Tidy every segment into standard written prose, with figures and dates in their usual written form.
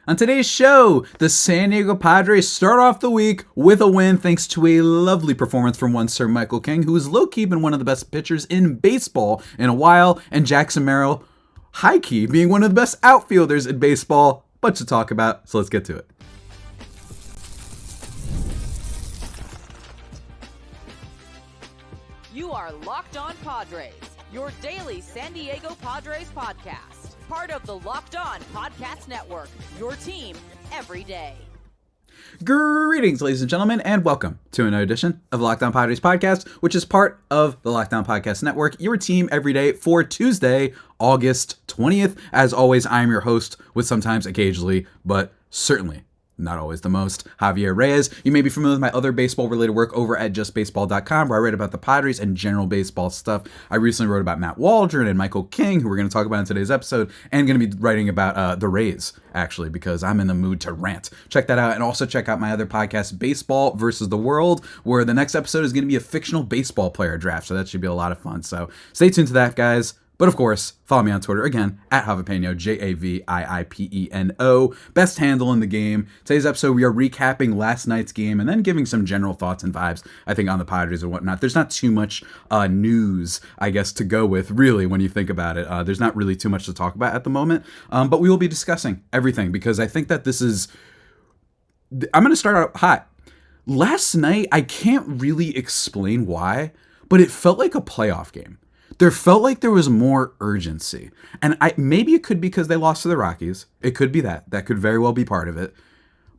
On today's show, the San Diego Padres start off the week with a win thanks to a lovely performance from one Sir Michael King, who is low-key been one of the best pitchers in baseball in a while, and Jackson Merrill, high-key, being one of the best outfielders in baseball. Bunch to talk about, so let's get to it. You are Locked On Padres, your daily San Diego Padres podcast. Part of the Locked On Podcast Network, your team every day. Greetings, ladies and gentlemen, and welcome to another edition of the Locked On Padres podcast, which is part of the Locked On Podcast Network, your team every day for Tuesday, August 20th. As always, I'm your host with sometimes, occasionally, but certainly not always the most, Javier Reyes. You may be familiar with my other baseball-related work over at justbaseball.com, where I write about the Padres and general baseball stuff. I recently wrote about Matt Waldron and Michael King, who we're going to talk about in today's episode, and going to be writing about the Rays, actually, because I'm in the mood to rant. Check that out, and also check out my other podcast, Baseball versus the World, where the next episode is going to be a fictional baseball player draft, so that should be a lot of fun. So stay tuned to that, guys. But of course, follow me on Twitter, again, at Javipeno, Javiipeno, best handle in the game. Today's episode, we are recapping last night's game and then giving some general thoughts and vibes, I think, on the Padres and whatnot. There's not too much news, I guess, to go with, really, when you think about it. There's not really too much to talk about at the moment, but we will be discussing everything because I think that this is... I'm going to start out hot. Last night, I can't really explain why, but it felt like a playoff game. There felt like there was more urgency. And maybe it could be because they lost to the Rockies. It could be that. That could very well be part of it.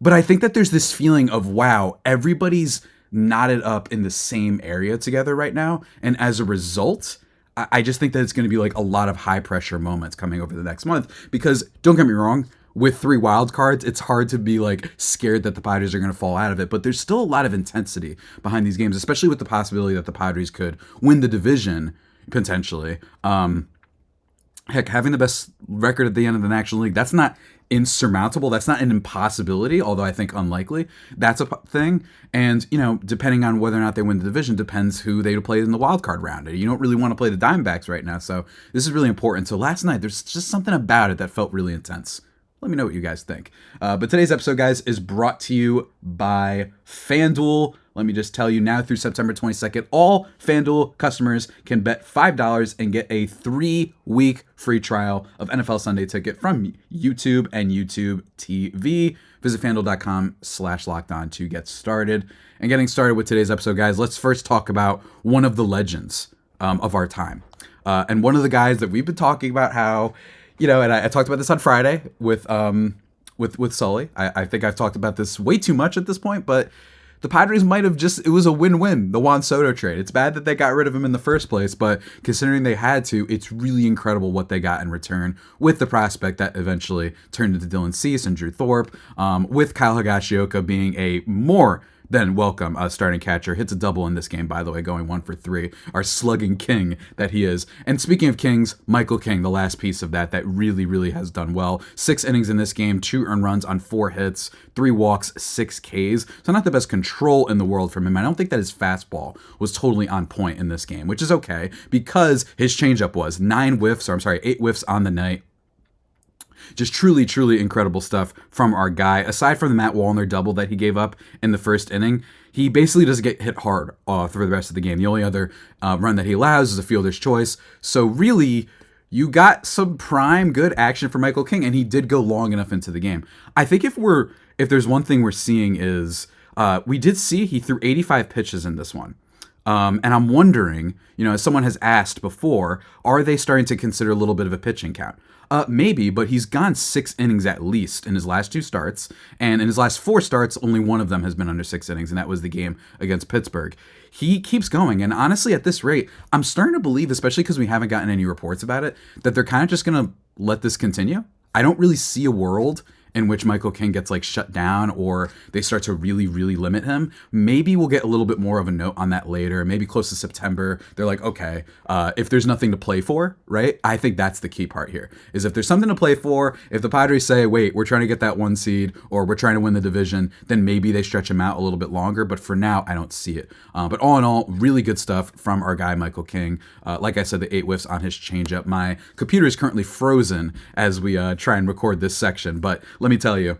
But I think that there's this feeling of, wow, everybody's knotted up in the same area together right now. And as a result, I just think that it's going to be like a lot of high pressure moments coming over the next month. Because don't get me wrong, with 3 wild cards, it's hard to be like scared that the Padres are going to fall out of it. But there's still a lot of intensity behind these games, especially with the possibility that the Padres could win the division potentially. Heck, having the best record at the end of the National League, that's not insurmountable. That's not an impossibility, although I think unlikely. That's a thing. And, you know, depending on whether or not they win the division depends who they play in the wild card round. You don't really want to play the Diamondbacks right now. So this is really important. So last night, there's just something about it that felt really intense. Let me know what you guys think. But today's episode, guys, is brought to you by FanDuel. Let me just tell you now through September 22nd, all FanDuel customers can bet $5 and get a 3-week free trial of NFL Sunday Ticket from YouTube and YouTube TV. Visit FanDuel.com/lockedon to get started. And getting started with today's episode, guys, let's first talk about one of the legends of our time. And one of the guys that we've been talking about how, you know, and I talked about this on Friday with Sully. I think I've talked about this way too much at this point, but the Padres might have it was a win-win, the Juan Soto trade. It's bad that they got rid of him in the first place, but considering they had to, it's really incredible what they got in return with the prospect that eventually turned into Dylan Cease and Drew Thorpe, with Kyle Higashioka being a more than welcome starting catcher. Hits a double in this game, by the way, going 1 for 3. Our slugging king that he is. And speaking of kings, Michael King, the last piece of that really, really has done well. 6 innings in this game, 2 earned runs on 4 hits, 3 walks, 6 Ks. So not the best control in the world from him. I don't think that his fastball was totally on point in this game, which is okay because his changeup was 8 whiffs on the night. Just truly, truly incredible stuff from our guy. Aside from the Matt Wallner double that he gave up in the first inning, he basically doesn't get hit hard for the rest of the game. The only other run that he allows is a fielder's choice. So really, you got some prime good action for Michael King, and he did go long enough into the game. I think if there's one thing we're seeing is we did see he threw 85 pitches in this one. And I'm wondering, you know, as someone has asked before, are they starting to consider a little bit of a pitching count? Maybe, but he's gone 6 innings at least in his last 2 starts. And in his last 4 starts, only one of them has been under 6 innings, and that was the game against Pittsburgh. He keeps going. And honestly, at this rate, I'm starting to believe, especially because we haven't gotten any reports about it, that they're kind of just going to let this continue. I don't really see a world in which Michael King gets like shut down or they start to really, really limit him. Maybe we'll get a little bit more of a note on that later. Maybe close to September, they're like, okay, if there's nothing to play for, right? I think that's the key part here, is if there's something to play for, if the Padres say, wait, we're trying to get that 1 seed or we're trying to win the division, then maybe they stretch him out a little bit longer. But for now, I don't see it. But all in all, really good stuff from our guy, Michael King. Like I said, the 8 whiffs on his changeup. My computer is currently frozen as we try and record this section, but let me tell you,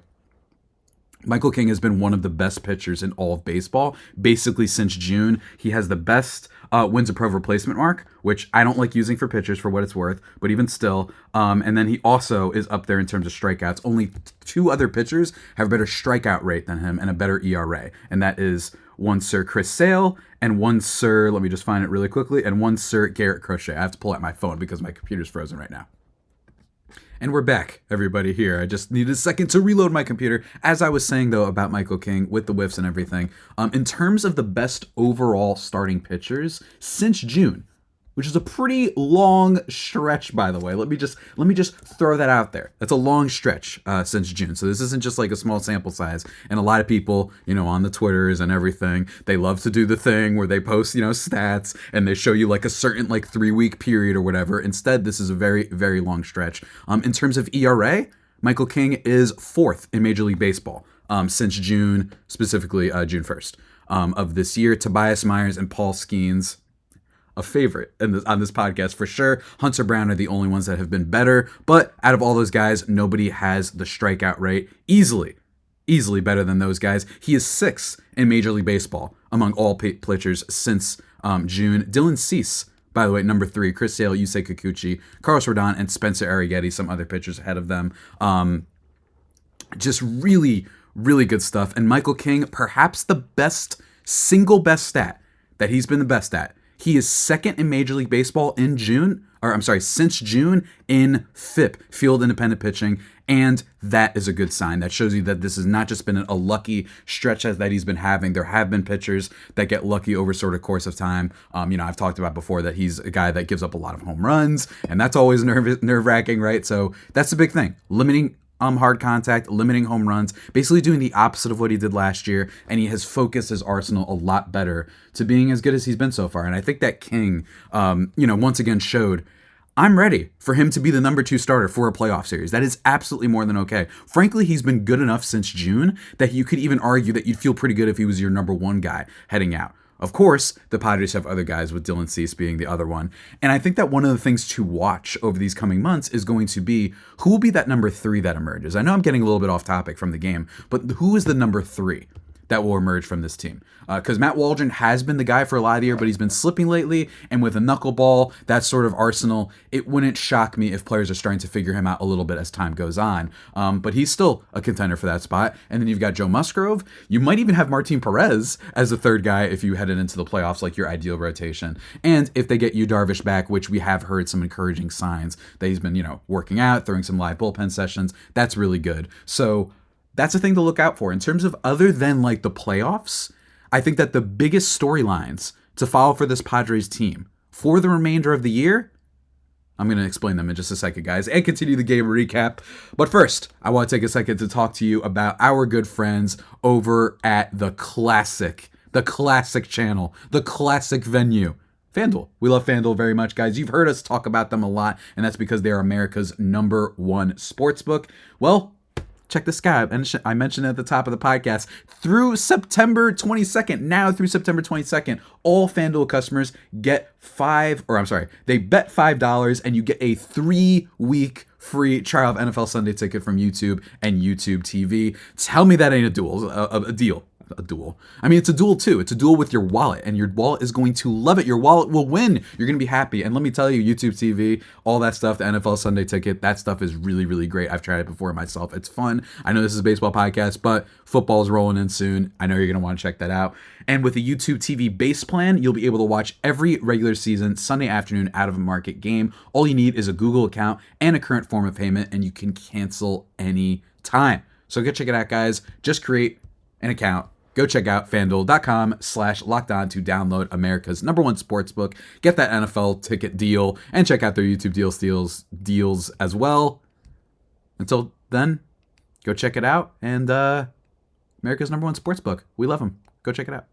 Michael King has been one of the best pitchers in all of baseball, basically since June. He has the best wins above replacement mark, which I don't like using for pitchers for what it's worth, but even still. And then he also is up there in terms of strikeouts. Only two other pitchers have a better strikeout rate than him and a better ERA, and that is one Sir Chris Sale and one Sir, let me just find it really quickly, and one Sir Garrett Crochet. I have to pull out my phone because my computer's frozen right now. And we're back, everybody, here. I just needed a second to reload my computer. As I was saying, though, about Michael King with the whiffs and everything, in terms of the best overall starting pitchers since June, which is a pretty long stretch, by the way. Let me just throw that out there. That's a long stretch since June. So this isn't just like a small sample size. And a lot of people, on the Twitters and everything, they love to do the thing where they post, stats and they show you like a certain 3-week period or whatever. Instead, this is a very, very long stretch. In terms of ERA, Michael King is 4th in Major League Baseball since June, specifically June 1st of this year. Tobias Myers and Paul Skeens, a favorite on this podcast for sure. Hunter Brown are the only ones that have been better, but out of all those guys, nobody has the strikeout rate easily better than those guys. He is 6th in Major League Baseball among all pitchers since June. Dylan Cease, by the way, number 3. Chris Sale, Yusei Kikuchi, Carlos Rodon, and Spencer Arrighetti, some other pitchers ahead of them. Just really, really good stuff. And Michael King, perhaps the single best stat that he's been the best at. He is 2nd in Major League Baseball since June in FIP, Field Independent Pitching, and that is a good sign. That shows you that this has not just been a lucky stretch that he's been having. There have been pitchers that get lucky over sort of course of time. I've talked about before that he's a guy that gives up a lot of home runs, and that's always nerve-wracking, right? So that's the big thing. Limiting hard contact, limiting home runs, basically doing the opposite of what he did last year, and he has focused his arsenal a lot better to being as good as he's been so far. And I think that King, once again showed, I'm ready for him to be the number 2 starter for a playoff series. That is absolutely more than okay. Frankly, he's been good enough since June that you could even argue that you'd feel pretty good if he was your number 1 guy heading out. Of course, the Padres have other guys, with Dylan Cease being the other one. And I think that one of the things to watch over these coming months is going to be who will be that number 3 that emerges. I know I'm getting a little bit off topic from the game, but who is the number 3 that will emerge from this team? Because Matt Waldron has been the guy for a lot of the year, but he's been slipping lately. And with a knuckleball, that sort of arsenal, it wouldn't shock me if players are starting to figure him out a little bit as time goes on. But he's still a contender for that spot. And then you've got Joe Musgrove. You might even have Martin Perez as the 3rd guy if you headed into the playoffs, like your ideal rotation. And if they get Yu Darvish back, which we have heard some encouraging signs that he's been, working out, throwing some live bullpen sessions, that's really good. So that's a thing to look out for. In terms of other than the playoffs, I think that the biggest storylines to follow for this Padres team for the remainder of the year, I'm going to explain them in just a second, guys, and continue the game recap. But first, I want to take a second to talk to you about our good friends over at the classic channel, the classic venue, FanDuel. We love FanDuel very much, guys. You've heard us talk about them a lot, and that's because they are America's #1 sportsbook. Well, check this guy out. And I mentioned it at the top of the podcast. Through September 22nd, all FanDuel customers get they bet $5 and you get a 3-week free trial of NFL Sunday Ticket from YouTube and YouTube TV. Tell me that ain't a deal. I mean, it's a duel too. It's a duel with your wallet, and your wallet is going to love it. Your wallet will win. You're going to be happy. And let me tell you, YouTube TV, all that stuff, the NFL Sunday Ticket, that stuff is really, really great. I've tried it before myself. It's fun. I know this is a baseball podcast, but football's rolling in soon. I know you're going to want to check that out. And with the YouTube TV base plan, you'll be able to watch every regular season Sunday afternoon out of a market game. All you need is a Google account and a current form of payment, and you can cancel any time. So go check it out, guys. Just create an account. Go check out FanDuel.com/lockedon to download America's #1 sportsbook. Get that NFL ticket deal and check out their YouTube deals as well. Until then, go check it out. And America's #1 sportsbook. We love them. Go check it out.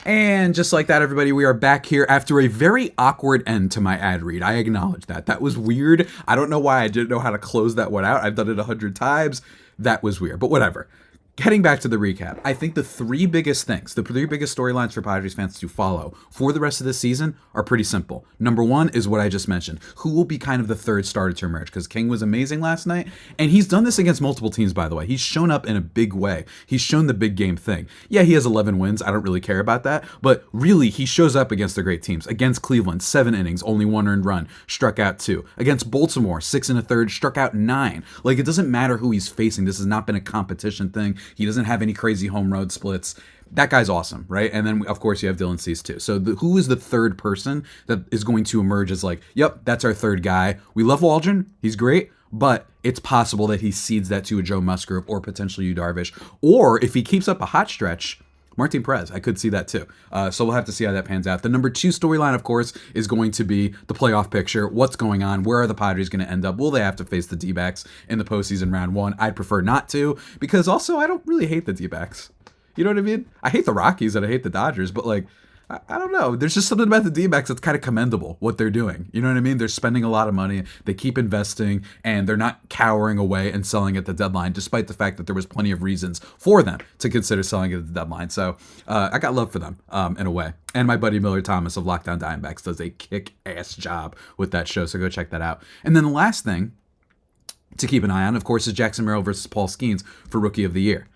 And just like that, everybody, we are back here after a very awkward end to my ad read. I acknowledge that. That was weird. I don't know why I didn't know how to close that one out. I've done it 100 times. That was weird, but whatever. Getting back to the recap, I think the three biggest storylines for Padres fans to follow for the rest of the season are pretty simple. Number one is what I just mentioned. Who will be kind of the third starter to emerge? Because King was amazing last night, and he's done this against multiple teams, by the way. He's shown up in a big way. He's shown the big game thing. Yeah, he has 11 wins. I don't really care about that, but really, he shows up against the great teams. Against Cleveland, 7 innings, only 1 earned run, struck out 2. Against Baltimore, 6 1/3, struck out 9. Like, it doesn't matter who he's facing. This has not been a competition thing. He doesn't have any crazy home road splits. That guy's awesome, right? And then, of course, you have Dylan Cease, too. So who is the third person that is going to emerge as like, yep, that's our third guy. We love Waldron. He's great. But it's possible that he cedes that to a Joe Musgrove or potentially Yu Darvish. Or if he keeps up a hot stretch, Martin Perez. I could see that too. So we'll have to see how that pans out. The number 2 storyline, of course, is going to be the playoff picture. What's going on? Where are the Padres going to end up? Will they have to face the D-backs in the postseason round 1? I'd prefer not to, because also I don't really hate the D-backs. You know what I mean? I hate the Rockies and I hate the Dodgers, but like, I don't know. There's just something about the D-backs that's kind of commendable, what they're doing. You know what I mean? They're spending a lot of money. They keep investing, and they're not cowering away and selling at the deadline, despite the fact that there was plenty of reasons for them to consider selling at the deadline. So I got love for them in a way. And my buddy Miller Thomas of Lockdown Diamondbacks does a kick-ass job with that show, so go check that out. And then the last thing to keep an eye on, of course, is Jackson Merrill versus Paul Skeens for Rookie of the Year.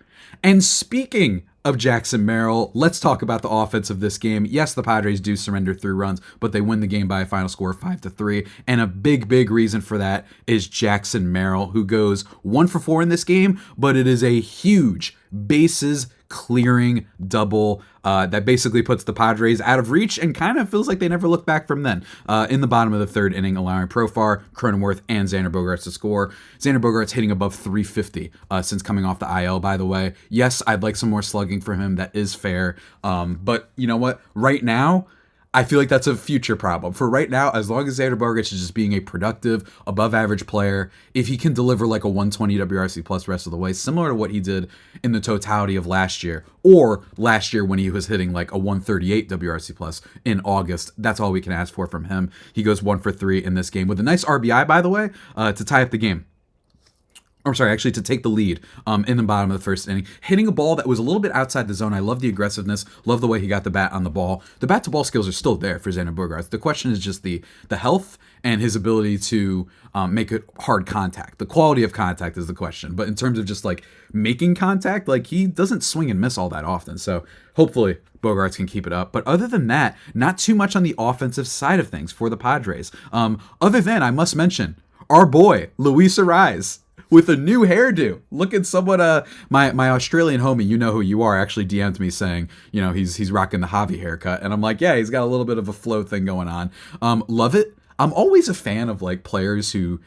And speaking of Jackson Merrill, let's talk about the offense of this game. Yes, the Padres do surrender 3 runs, but they win the game by a final score of 5-3. And a big reason for that is Jackson Merrill, who goes 1 for 4 in this game, but it is a huge bases clearing double that basically puts the Padres out of reach and kind of feels like they never look back from then. In the bottom of the 3rd inning, allowing Profar, Cronenworth, and Xander Bogaerts to score. Xander Bogaerts hitting above 350 since coming off the IL, by the way. Yes, I'd like some more slugging for him. That is fair. But you know what? Right now, I feel like that's a future problem. For right now, as long as Xander Bogaerts is just being a productive, above-average player, if he can deliver like a 120 WRC plus rest of the way, similar to what he did in the totality of last year, or last year when he was hitting like a 138 WRC plus in August, that's all we can ask for from him. He goes 1 for 3 in this game with a nice RBI, by the way, to tie up the game. To take the lead in the bottom of the 1st inning, hitting a ball that was a little bit outside the zone. I love the aggressiveness, love the way he got the bat on the ball. The bat-to-ball skills are still there for Xander Bogaerts. The question is just the health and his ability to make it hard contact. The quality of contact is the question. But in terms of just like making contact, like he doesn't swing and miss all that often. So hopefully Bogaerts can keep it up. But other than that, not too much on the offensive side of things for the Padres. Other than, I must mention, our boy, Luis Arraez, with a new hairdo, looking somewhat my Australian homie, you know who you are, actually DM'd me saying, you know, he's rocking the Javi haircut, and I'm like, yeah, he's got a little bit of a flow thing going on. Love it. I'm always a fan of like players who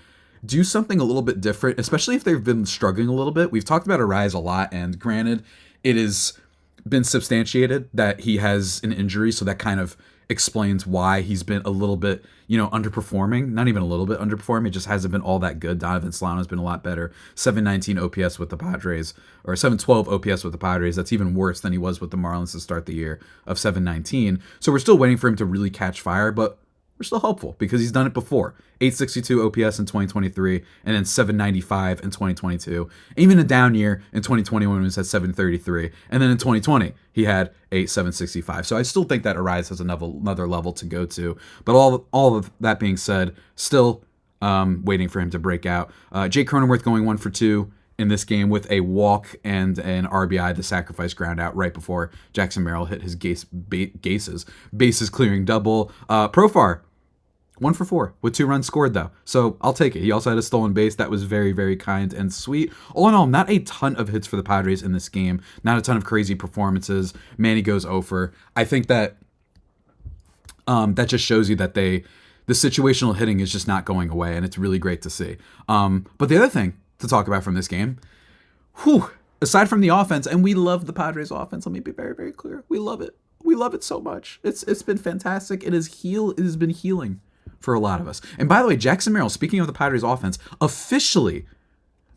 do something a little bit different, especially if they've been struggling a little bit. We've talked about Arraez a lot, and granted, it has been substantiated that he has an injury, so that kind of explains why he's been a little bit, underperforming. Not even a little bit underperforming. It just hasn't been all that good. Donovan Solano's been a lot better. 719 OPS with the Padres, or 712 OPS with the Padres. That's even worse than he was with the Marlins to start the year of 719. So we're still waiting for him to really catch fire, but we're still hopeful because he's done it before. 862 OPS in 2023, and then 795 in 2022. Even a down year in 2021 when he was at 733, and then in 2020 he had a 765. So I still think that Arraez has another level to go to. But all of that being said, still waiting for him to break out. Jake Cronenworth going 1 for 2 in this game with a walk and an RBI, the sacrifice ground out right before Jackson Merrill hit his bases clearing double. Profar, 1 for 4 with 2 runs scored, though. So I'll take it. He also had a stolen base. That was very, very kind and sweet. All in all, not a ton of hits for the Padres in this game. Not a ton of crazy performances. Manny goes 0 for. I think that that just shows you that the situational hitting is just not going away, and it's really great to see. But the other thing to talk about from this game, aside from the offense, and we love the Padres offense, let me be very, very clear. We love it. We love it so much. It's been fantastic. It has been healing for a lot of us. And by the way, Jackson Merrill, speaking of the Padres offense, officially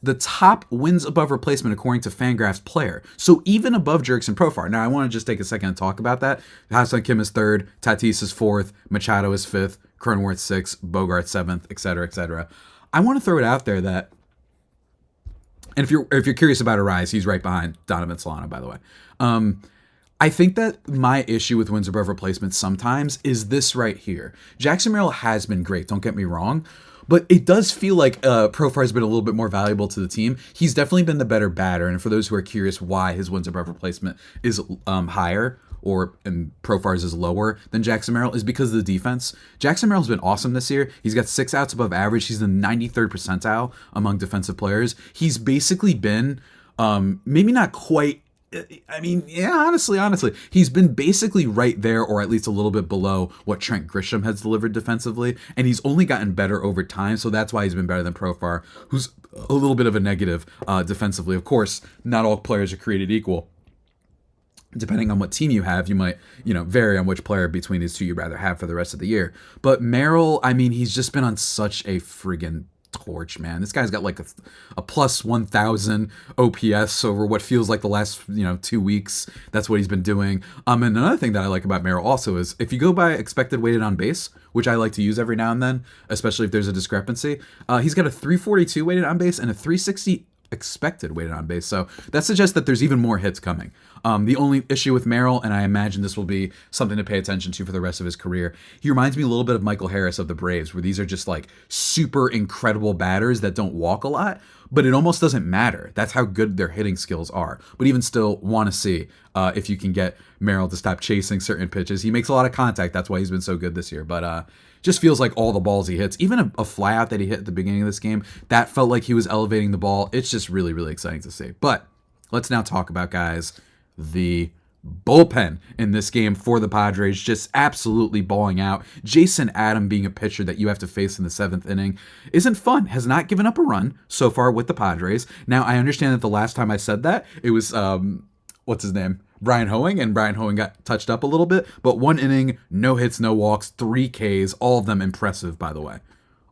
the top wins above replacement according to Fangraphs player. So even above Jurickson Profar. Now I want to just take a second to talk about that. Ha-Seong Kim is 3rd, Tatis is 4th, Machado is 5th, Cronenworth 6th, Bogart 7th, etc., etc. I want to throw it out there that And if you're curious about Arraez, he's right behind Donovan Solano, by the way. I think that my issue with wins above replacement sometimes is this right here. Jackson Merrill has been great, don't get me wrong, but it does feel like Profar has been a little bit more valuable to the team. He's definitely been the better batter, and for those who are curious why his wins above replacement is higher, and Profar's is lower than Jackson Merrill, is because of the defense. Jackson Merrill's been awesome this year. He's got 6 outs above average. He's in the 93rd percentile among defensive players. He's basically been, maybe not quite, I mean, yeah, honestly, he's been basically right there, or at least a little bit below what Trent Grisham has delivered defensively, and he's only gotten better over time, so that's why he's been better than Profar, who's a little bit of a negative defensively. Of course, not all players are created equal. Depending on what team you have, you might, vary on which player between these two you'd rather have for the rest of the year. But Merrill, I mean, he's just been on such a friggin' torch, man. This guy's got like a plus 1,000 OPS over what feels like the last 2 weeks. That's what he's been doing. And another thing that I like about Merrill also is if you go by expected weighted on base, which I like to use every now and then, especially if there's a discrepancy, he's got a 342 weighted on base and a 360 expected weighted on base. So that suggests that there's even more hits coming. The only issue with Merrill, and I imagine this will be something to pay attention to for the rest of his career, he reminds me a little bit of Michael Harris of the Braves, where these are just like super incredible batters that don't walk a lot, but it almost doesn't matter. That's how good their hitting skills are. But even still, want to see if you can get Merrill to stop chasing certain pitches. He makes a lot of contact. That's why he's been so good this year. But just feels like all the balls he hits, even a fly out that he hit at the beginning of this game, that felt like he was elevating the ball. It's just really, really exciting to see. But let's now talk about, guys, the bullpen in this game for the Padres, just absolutely balling out. Jason Adam being a pitcher that you have to face in the 7th inning isn't fun. Has not given up a run so far with the Padres. Now, I understand that the last time I said that, it was, what's his name? Brian Hoeing, and Brian Hoeing got touched up a little bit, but 1 inning, no hits, no walks, 3 Ks, all of them impressive, by the way.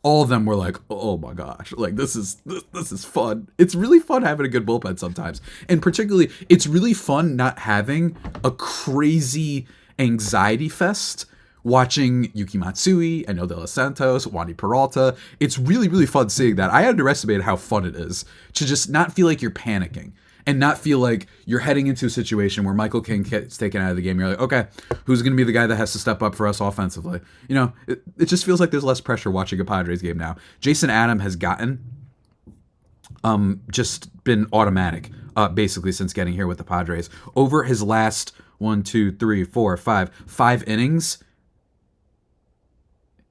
All of them were like, oh my gosh, like this is fun. It's really fun having a good bullpen sometimes. And particularly, it's really fun not having a crazy anxiety fest watching Yuki Matsui, Enel De Los Santos, Wandy Peralta. It's really, really fun seeing that. I underestimated how fun it is to just not feel like you're panicking. And not feel like you're heading into a situation where Michael King gets taken out of the game. You're like, okay, who's going to be the guy that has to step up for us offensively? It just feels like there's less pressure watching a Padres game now. Jason Adam has gotten just been automatic, basically, since getting here with the Padres. Over his last 5 innings,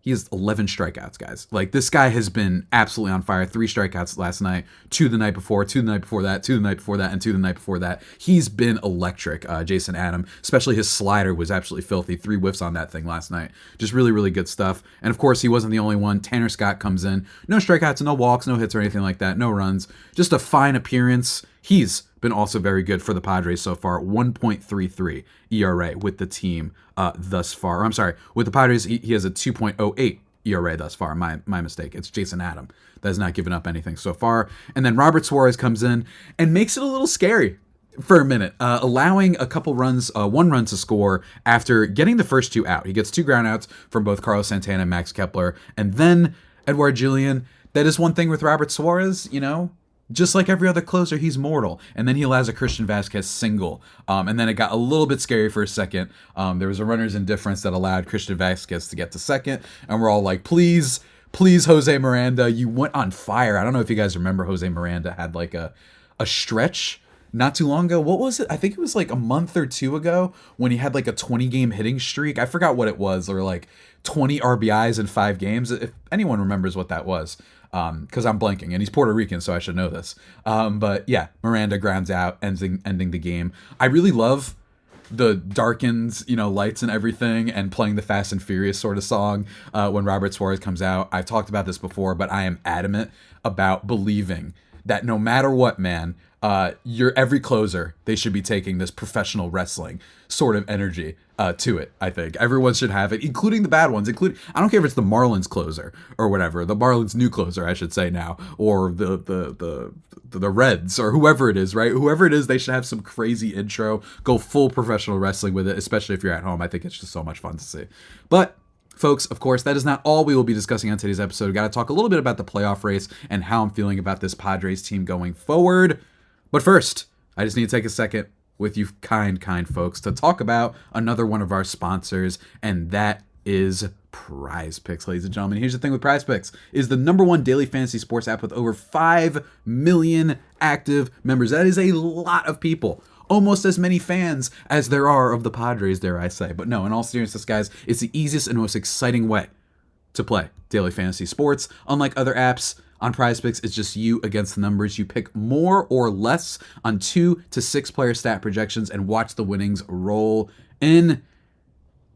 he has 11 strikeouts, guys. Like, this guy has been absolutely on fire. 3 strikeouts last night, 2 the night before, 2 the night before that, 2 the night before that, and 2 the night before that. He's been electric, Jason Adam. Especially his slider was absolutely filthy. 3 whiffs on that thing last night. Just really, really good stuff. And, of course, he wasn't the only one. Tanner Scott comes in. No strikeouts, no walks, no hits or anything like that. No runs. Just a fine appearance. He's been also very good for the Padres so far. 1.33 ERA with the team thus far. I'm sorry, with the Padres, he has a 2.08 ERA thus far. My mistake. It's Jason Adam that has not given up anything so far. And then Robert Suarez comes in and makes it a little scary for a minute, allowing a couple runs, 1 run to score after getting the first 2 out. He gets 2 groundouts from both Carlos Santana and Max Kepler. And then Edouard Julien. That is one thing with Robert Suarez, just like every other closer, he's mortal. And then he allows a Christian Vasquez single. And then it got a little bit scary for a second. There was a runner's indifference that allowed Christian Vasquez to get to second. And we're all like, please, Jose Miranda, you went on fire. I don't know if you guys remember Jose Miranda had like a stretch not too long ago. What was it? I think it was like a month or 2 ago when he had like a 20-game hitting streak. I forgot what it was, or like 20 RBIs in 5 games. If anyone remembers what that was. Because I'm blanking, and he's Puerto Rican, so I should know this. But yeah, Miranda grounds out, ending the game. I really love the darkened, lights and everything, and playing the Fast and Furious sort of song when Robert Suarez comes out. I've talked about this before, but I am adamant about believing that no matter what, man, every closer, they should be taking this professional wrestling sort of energy to it. I think everyone should have it, including the bad ones. I don't care if it's the Marlins closer or whatever, the Marlins new closer, I should say now, or the Reds or whoever it is, right? Whoever it is, they should have some crazy intro, go full professional wrestling with it, especially if you're at home. I think it's just so much fun to see. But Folks, of course, that is not all we will be discussing on today's episode. Got to talk a little bit about the playoff race and how I'm feeling about this Padres team going forward. But first, I just need to take a second with you kind folks to talk about another one of our sponsors, and that is Prize Picks, ladies and gentlemen. Here's the thing with Prize Picks, is the #1 daily fantasy sports app with over 5 million active members. That is a lot of people. Almost as many fans as there are of the Padres, dare I say. But no, in all seriousness, guys, it's the easiest and most exciting way to play daily fantasy sports. Unlike other apps, on Prize Picks, it's just you against the numbers. You pick more or less on 2 to 6 player stat projections and watch the winnings roll in.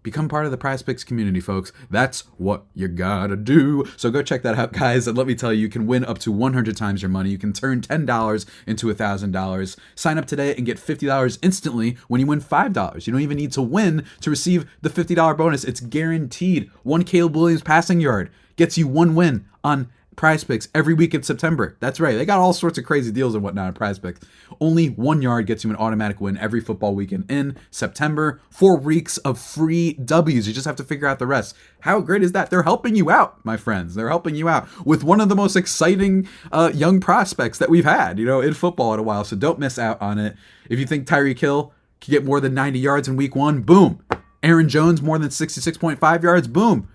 Become part of the Prize Picks community, folks. That's what you gotta do. So go check that out, guys. And let me tell you, you can win up to 100 times your money. You can turn $10 into $1,000. Sign up today and get $50 instantly when you win $5. You don't even need to win to receive the $50 bonus. It's guaranteed. One Caleb Williams passing yard gets you 1 win on Prize Picks every week in September. That's right. They got all sorts of crazy deals and whatnot on Prize Picks. Only 1 yard gets you an automatic win every football weekend in September. 4 weeks of free W's. You just have to figure out the rest. How great is that? They're helping you out, my friends. They're helping you out with one of the most exciting young prospects that we've had, in football in a while. So don't miss out on it. If you think Tyreek Hill can get more than 90 yards in week 1, boom. Aaron Jones more than 66.5 yards, boom.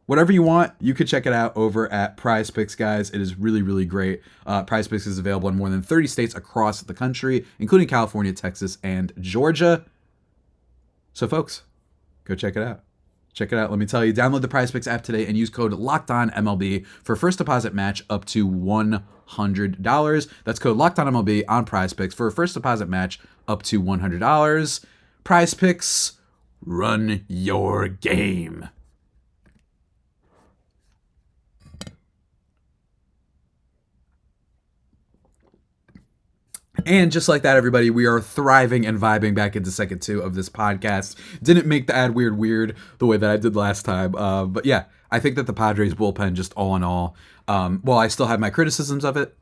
Whatever you want, you could check it out over at Prize Picks, guys. It is really, really great. Prize Picks is available in more than 30 states across the country, including California, Texas, and Georgia. So, folks, go check it out. Check it out. Let me tell you, download the Prize Picks app today and use code LOCKEDONMLB for first deposit match up to $100. That's code LOCKEDONMLB on Prize Picks for a first deposit match up to $100. Prize Picks, run your game. And just like that, everybody, we are thriving and vibing back into segment 2 of this podcast. Didn't make the ad weird the way that I did last time. But yeah, I think that the Padres bullpen, just all in all, while I still have my criticisms of it,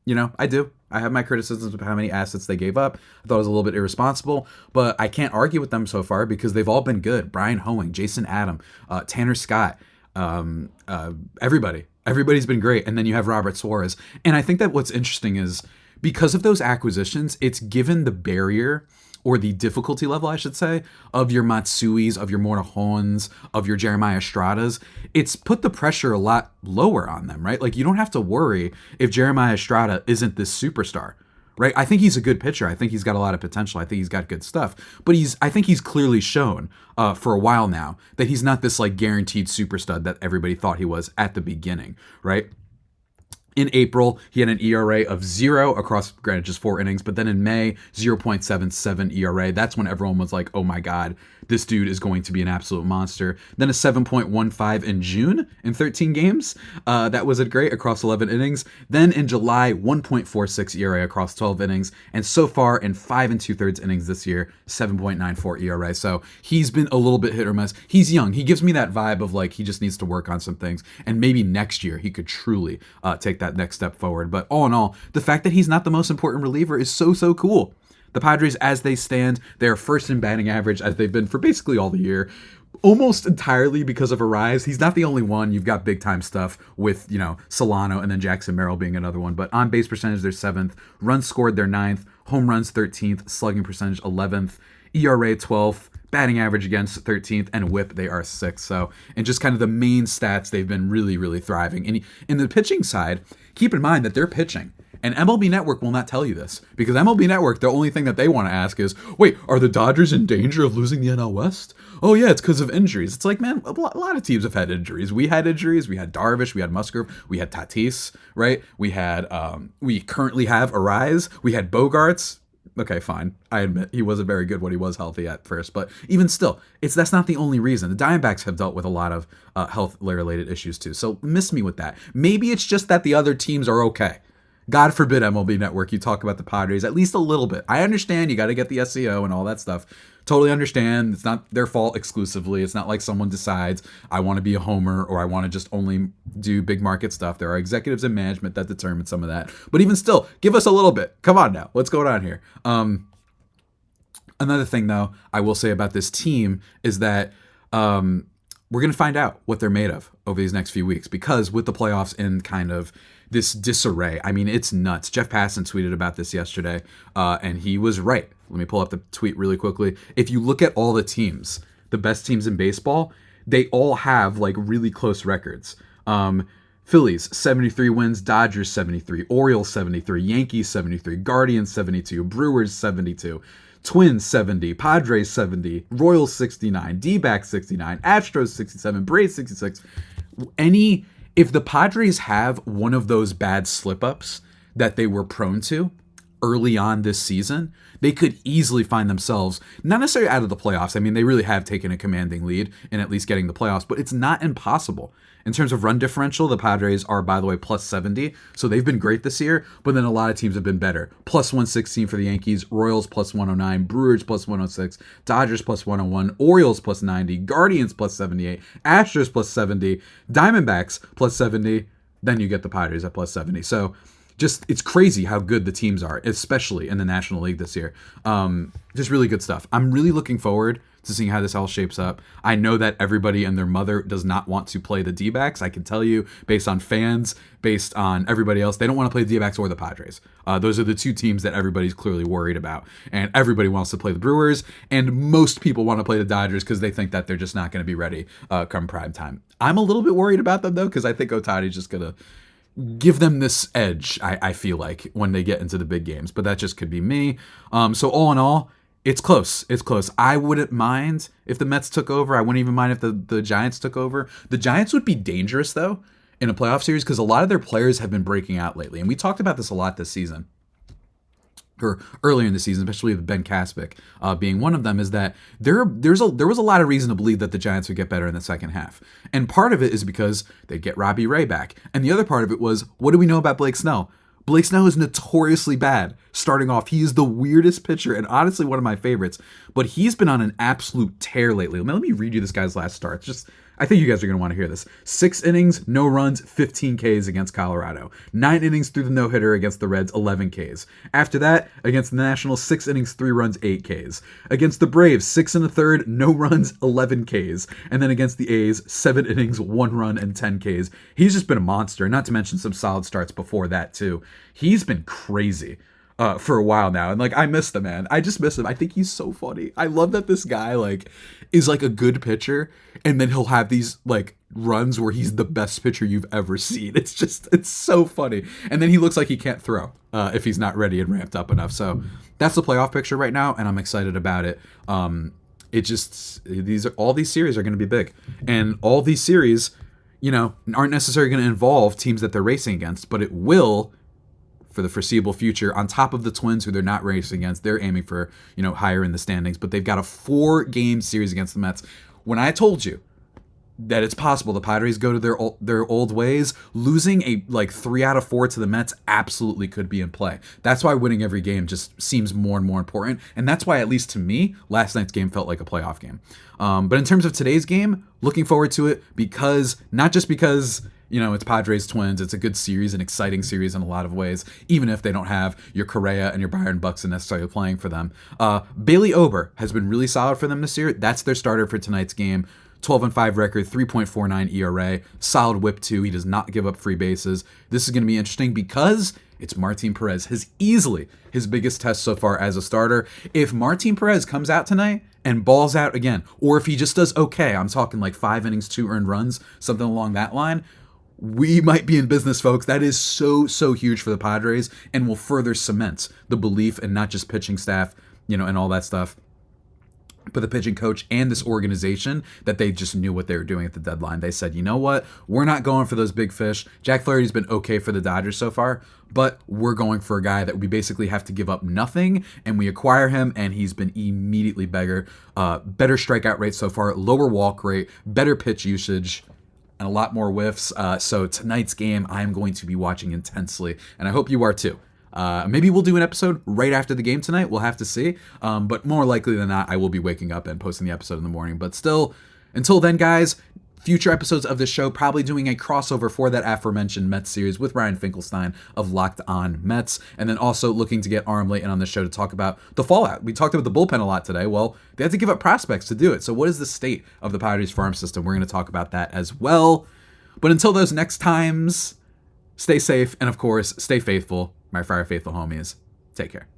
I do. I have my criticisms of how many assets they gave up. I thought it was a little bit irresponsible, but I can't argue with them so far because they've all been good. Brian Hoeing, Jason Adam, Tanner Scott, everybody. Everybody's been great. And then you have Robert Suarez. And I think that what's interesting is, because of those acquisitions, it's given the barrier, or the difficulty level, I should say, of your Matsuis, of your Morejones, of your Jeremiah Estradas. It's put the pressure a lot lower on them, right? Like, you don't have to worry if Jeremiah Estrada isn't this superstar, right? I think he's a good pitcher. I think he's got a lot of potential. I think he's got good stuff. But I think he's clearly shown for a while now that he's not this like guaranteed superstar that everybody thought he was at the beginning, right? In April, he had an ERA of 0 across, granted, just 4 innings. But then in May, 0.77 ERA. That's when everyone was like, oh my God, this dude is going to be an absolute monster. Then a 7.15 in June in 13 games. That was great across 11 innings. Then in July, 1.46 ERA across 12 innings. And so far in 5 2/3 innings this year, 7.94 ERA. So he's been a little bit hit or miss. He's young. He gives me that vibe of like he just needs to work on some things. And maybe next year he could truly take that next step forward. But all in all, the fact that he's not the most important reliever is so cool. The Padres, as they stand, they are first in batting average, as they've been for basically all the year, almost entirely because of Arraez. He's not the only one. You've got big time stuff with, Solano and then Jackson Merrill being another one. But on base percentage, they're 7th. Runs scored, they're 9th. Home runs, 13th. Slugging percentage, 11th. ERA, 12th. Batting average against 13th, and whip, they are 6th. So, and just kind of the main stats, they've been really, really thriving. And in the pitching side, keep in mind that they're pitching. And MLB Network will not tell you this, because MLB Network, the only thing that they want to ask is, wait, are the Dodgers in danger of losing the NL West? Oh yeah, it's because of injuries. It's like, man, a lot of teams have had injuries. We had injuries. We had Darvish. We had Musgrove. We had Tatis, right? We currently have Arraez. We had Bogarts. Okay, fine. I admit he wasn't very good when he was healthy at first, but even still, that's not the only reason. The Diamondbacks have dealt with a lot of health-related issues too, so miss me with that. Maybe it's just that the other teams are okay. God forbid, MLB Network, you talk about the Padres at least a little bit. I understand you got to get the SEO and all that stuff. Totally understand. It's not their fault exclusively. It's not like someone decides, I want to be a homer or I want to just only do big market stuff. There are executives and management that determine some of that. But even still, give us a little bit. Come on now. What's going on here? Another thing, though, I will say about this team is that we're going to find out what they're made of over these next few weeks, because with the playoffs in kind of this disarray, I mean, it's nuts. Jeff Passan tweeted about this yesterday, and he was right. Let me pull up the tweet really quickly. If you look at all the teams, the best teams in baseball, they all have like really close records. Phillies 73 wins, Dodgers 73, Orioles 73, Yankees 73, Guardians 72, Brewers 72, Twins 70, Padres 70, Royals 69, D-backs 69, Astros 67, Braves 66. If the Padres have one of those bad slip-ups that they were prone to early on this season, they could easily find themselves not necessarily out of the playoffs. I mean, they really have taken a commanding lead in at least getting the playoffs, but it's not impossible. In terms of run differential, the Padres are, by the way, plus 70, so they've been great this year, but then a lot of teams have been better. Plus 116 for the Yankees, Royals plus 109, Brewers plus 106, Dodgers plus 101, Orioles plus 90, Guardians plus 78, Astros plus 70, Diamondbacks plus 70, then you get the Padres at plus 70. So just, it's crazy how good the teams are, especially in the National League this year. Just really good stuff. I'm really looking forward to seeing how this all shapes up. I know that everybody and their mother does not want to play the D-backs. I can tell you, based on fans, based on everybody else, they don't want to play the D-backs or the Padres. Those are the two teams that everybody's clearly worried about. And everybody wants to play the Brewers, and most people want to play the Dodgers because they think that they're just not going to be ready come prime time. I'm a little bit worried about them, though, because I think Ohtani's just going to give them this edge, I feel like, when they get into the big games. But that just could be me. So all in all, it's close. It's close. I wouldn't mind if the Mets took over. I wouldn't even mind if the Giants took over. The Giants would be dangerous, though, in a playoff series, because a lot of their players have been breaking out lately. And we talked about this a lot this season, or earlier in the season, especially with Ben Kaspick being one of them, is that there was a lot of reason to believe that the Giants would get better in the second half. And part of it is because they get Robbie Ray back. And the other part of it was, what do we know about Blake Snell? Blake Snell is notoriously bad starting off. He is the weirdest pitcher and honestly one of my favorites, but he's been on an absolute tear lately. Let me read you this guy's last start. I think you guys are going to want to hear this. 6 innings, no runs, 15 Ks against Colorado. 9 innings through the no-hitter against the Reds, 11 Ks. After that, against the Nationals, 6 innings, 3 runs, 8 Ks. Against the Braves, 6 1/3, no runs, 11 Ks. And then against the A's, 7 innings, 1 run, and 10 Ks. He's just been a monster, not to mention some solid starts before that, too. He's been crazy for a while now. And, I miss the man. I just miss him. I think he's so funny. I love that this guy, is, a good pitcher, and then he'll have these, runs where he's the best pitcher you've ever seen. It's so funny. And then he looks like he can't throw if he's not ready and ramped up enough. So that's the playoff picture right now, and I'm excited about it. All these series are going to be big. And all these series, aren't necessarily going to involve teams that they're racing against, but it will for the foreseeable future. On top of the Twins, who they're not racing against, they're aiming for, higher in the standings, but they've got a 4-game series against the Mets. When I told you that it's possible the Padres go to their old ways, losing a 3 out of 4 to the Mets absolutely could be in play. That's why winning every game just seems more and more important, and that's why, at least to me, last night's game felt like a playoff game. But in terms of today's game, looking forward to it, because not just because it's Padres Twins. It's a good series, an exciting series in a lot of ways, even if they don't have your Correa and your Byron Buxton necessarily playing for them. Bailey Ober has been really solid for them this year. That's their starter for tonight's game. 12-5 record, 3.49 ERA, solid whip too. He does not give up free bases. This is going to be interesting because it's Martin Perez, easily his biggest test so far as a starter. If Martin Perez comes out tonight and balls out again, or if he just does okay, I'm talking 5 innings, 2 earned runs, something along that line, we might be in business, folks. That is so huge for the Padres and will further cement the belief, and not just pitching staff, and all that stuff, but the pitching coach and this organization, that they just knew what they were doing at the deadline. They said, you know what? We're not going for those big fish. Jack Flaherty's been okay for the Dodgers so far, but we're going for a guy that we basically have to give up nothing, and we acquire him, and he's been immediately better strikeout rate so far, lower walk rate, better pitch usage, and a lot more whiffs. So tonight's game, I'm going to be watching intensely, and I hope you are too. Maybe we'll do an episode right after the game tonight. We'll have to see. But more likely than not, I will be waking up and posting the episode in the morning. But still, until then, guys, future episodes of the show, probably doing a crossover for that aforementioned Mets series with Ryan Finkelstein of Locked On Mets, and then also looking to get Arm Layton on the show to talk about the fallout. We talked about the bullpen a lot today. Well, they had to give up prospects to do it. So what is the state of the Padres farm system? We're going to talk about that as well. But until those next times, stay safe, and of course, stay faithful, my Fire Faithful homies. Take care.